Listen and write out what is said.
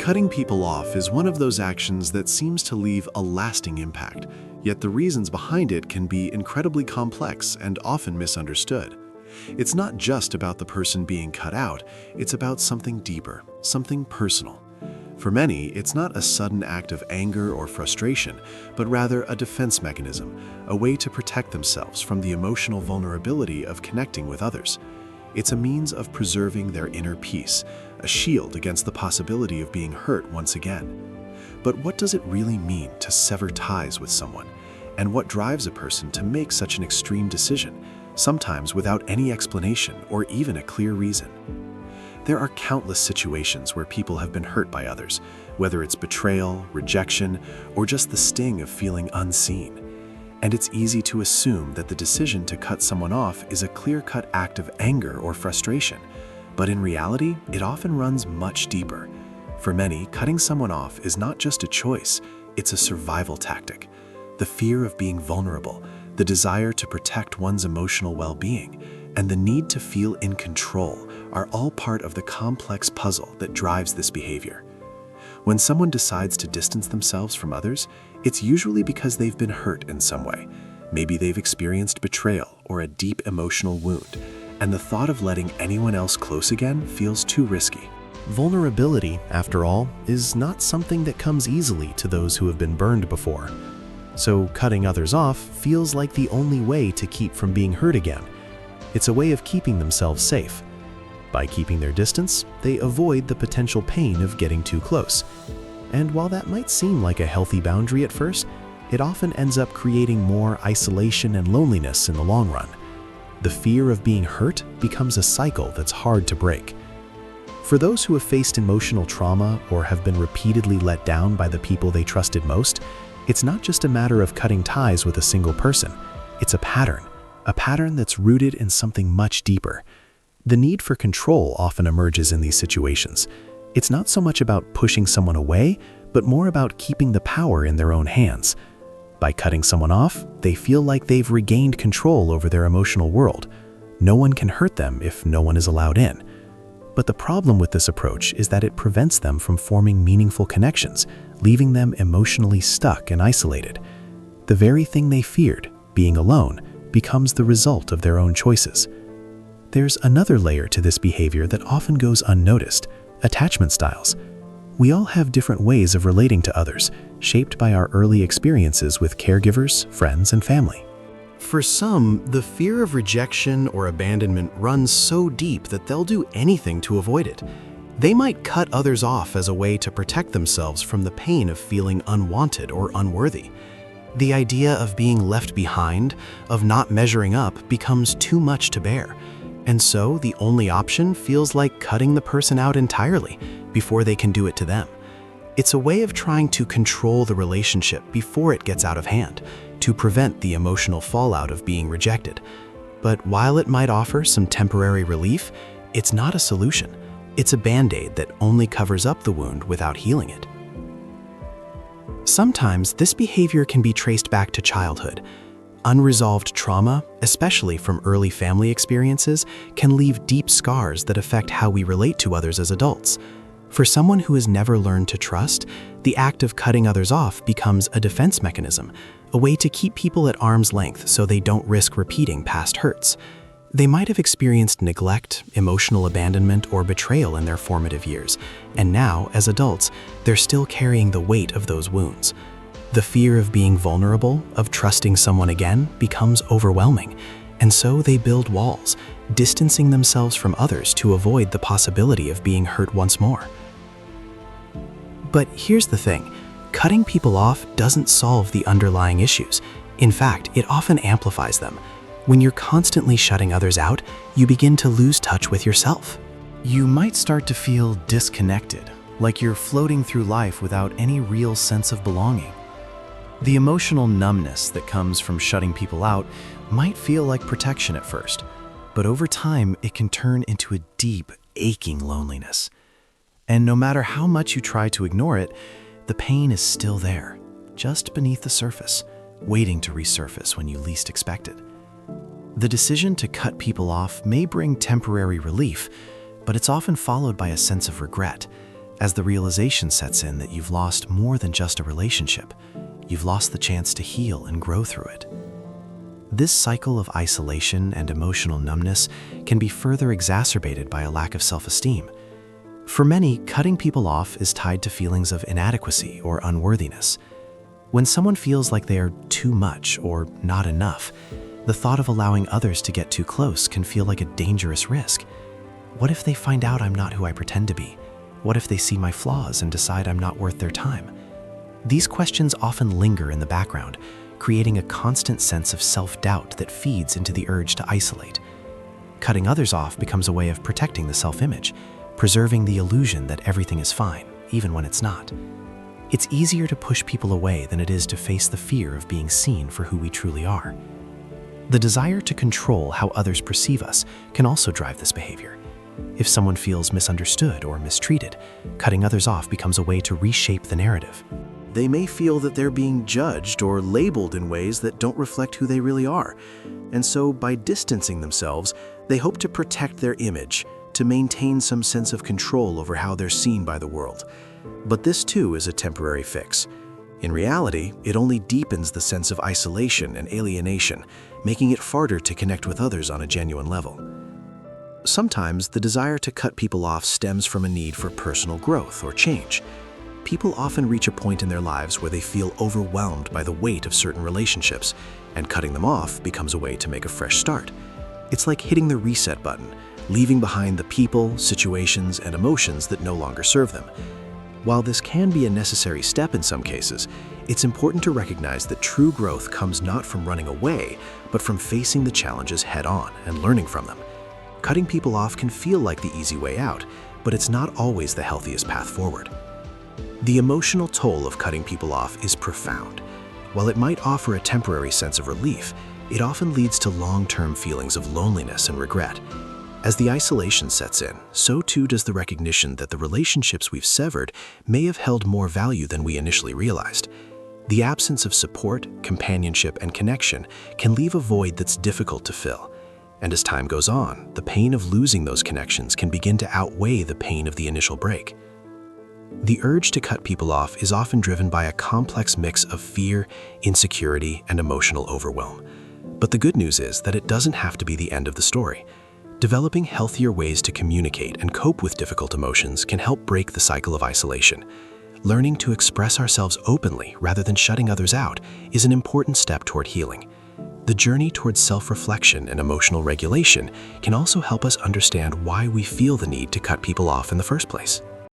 Cutting people off is one of those actions that seems to leave a lasting impact, yet the reasons behind it can be incredibly complex and often misunderstood. It's not just about the person being cut out, it's about something deeper, something personal. For many, it's not a sudden act of anger or frustration, but rather a defense mechanism, a way to protect themselves from the emotional vulnerability of connecting with others. It's a means of preserving their inner peace, a shield against the possibility of being hurt once again. But what does it really mean to sever ties with someone? And what drives a person to make such an extreme decision, sometimes without any explanation or even a clear reason? There are countless situations where people have been hurt by others, whether it's betrayal, rejection, or just the sting of feeling unseen. And it's easy to assume that the decision to cut someone off is a clear-cut act of anger or frustration. But in reality, it often runs much deeper. For many, cutting someone off is not just a choice, it's a survival tactic. The fear of being vulnerable, the desire to protect one's emotional well-being, and the need to feel in control are all part of the complex puzzle that drives this behavior. When someone decides to distance themselves from others, it's usually because they've been hurt in some way. Maybe they've experienced betrayal or a deep emotional wound, and the thought of letting anyone else close again feels too risky. Vulnerability, after all, is not something that comes easily to those who have been burned before. So cutting others off feels like the only way to keep from being hurt again. It's a way of keeping themselves safe. By keeping their distance, they avoid the potential pain of getting too close. And while that might seem like a healthy boundary at first, it often ends up creating more isolation and loneliness in the long run. The fear of being hurt becomes a cycle that's hard to break. For those who have faced emotional trauma or have been repeatedly let down by the people they trusted most, it's not just a matter of cutting ties with a single person. It's a pattern that's rooted in something much deeper. The need for control often emerges in these situations. It's not so much about pushing someone away, but more about keeping the power in their own hands. By cutting someone off, they feel like they've regained control over their emotional world. No one can hurt them if no one is allowed in. But the problem with this approach is that it prevents them from forming meaningful connections, leaving them emotionally stuck and isolated. The very thing they feared, being alone, becomes the result of their own choices. There's another layer to this behavior that often goes unnoticed: attachment styles. We all have different ways of relating to others, shaped by our early experiences with caregivers, friends, and family. For some, the fear of rejection or abandonment runs so deep that they'll do anything to avoid it. They might cut others off as a way to protect themselves from the pain of feeling unwanted or unworthy. The idea of being left behind, of not measuring up, becomes too much to bear. And so the only option feels like cutting the person out entirely before they can do it to them. It's a way of trying to control the relationship before it gets out of hand, to prevent the emotional fallout of being rejected. But while it might offer some temporary relief, it's not a solution. It's a band-aid that only covers up the wound without healing it. Sometimes this behavior can be traced back to childhood. Unresolved trauma, especially from early family experiences, can leave deep scars that affect how we relate to others as adults. For someone who has never learned to trust, the act of cutting others off becomes a defense mechanism, a way to keep people at arm's length so they don't risk repeating past hurts. They might have experienced neglect, emotional abandonment, or betrayal in their formative years, and now, as adults, they're still carrying the weight of those wounds. The fear of being vulnerable, of trusting someone again, becomes overwhelming, and so they build walls, distancing themselves from others to avoid the possibility of being hurt once more. But here's the thing: cutting people off doesn't solve the underlying issues. In fact, it often amplifies them. When you're constantly shutting others out, you begin to lose touch with yourself. You might start to feel disconnected, like you're floating through life without any real sense of belonging. The emotional numbness that comes from shutting people out might feel like protection at first, but over time it can turn into a deep, aching loneliness. And no matter how much you try to ignore it, the pain is still there, just beneath the surface, waiting to resurface when you least expect it. The decision to cut people off may bring temporary relief, but it's often followed by a sense of regret, as the realization sets in that you've lost more than just a relationship. You've lost the chance to heal and grow through it. This cycle of isolation and emotional numbness can be further exacerbated by a lack of self-esteem. For many, cutting people off is tied to feelings of inadequacy or unworthiness. When someone feels like they are too much or not enough, the thought of allowing others to get too close can feel like a dangerous risk. What if they find out I'm not who I pretend to be? What if they see my flaws and decide I'm not worth their time? These questions often linger in the background, creating a constant sense of self-doubt that feeds into the urge to isolate. Cutting others off becomes a way of protecting the self-image, preserving the illusion that everything is fine, even when it's not. It's easier to push people away than it is to face the fear of being seen for who we truly are. The desire to control how others perceive us can also drive this behavior. If someone feels misunderstood or mistreated, cutting others off becomes a way to reshape the narrative. They may feel that they're being judged or labeled in ways that don't reflect who they really are. And so by distancing themselves, they hope to protect their image, to maintain some sense of control over how they're seen by the world. But this too is a temporary fix. In reality, it only deepens the sense of isolation and alienation, making it harder to connect with others on a genuine level. Sometimes the desire to cut people off stems from a need for personal growth or change. People often reach a point in their lives where they feel overwhelmed by the weight of certain relationships, and cutting them off becomes a way to make a fresh start. It's like hitting the reset button, leaving behind the people, situations, and emotions that no longer serve them. While this can be a necessary step in some cases, it's important to recognize that true growth comes not from running away, but from facing the challenges head-on and learning from them. Cutting people off can feel like the easy way out, but it's not always the healthiest path forward. The emotional toll of cutting people off is profound. While it might offer a temporary sense of relief, it often leads to long-term feelings of loneliness and regret. As the isolation sets in, so too does the recognition that the relationships we've severed may have held more value than we initially realized. The absence of support, companionship, and connection can leave a void that's difficult to fill. And as time goes on, the pain of losing those connections can begin to outweigh the pain of the initial break. The urge to cut people off is often driven by a complex mix of fear, insecurity, and emotional overwhelm. But the good news is that it doesn't have to be the end of the story. Developing healthier ways to communicate and cope with difficult emotions can help break the cycle of isolation. Learning to express ourselves openly rather than shutting others out is an important step toward healing. The journey towards self-reflection and emotional regulation can also help us understand why we feel the need to cut people off in the first place.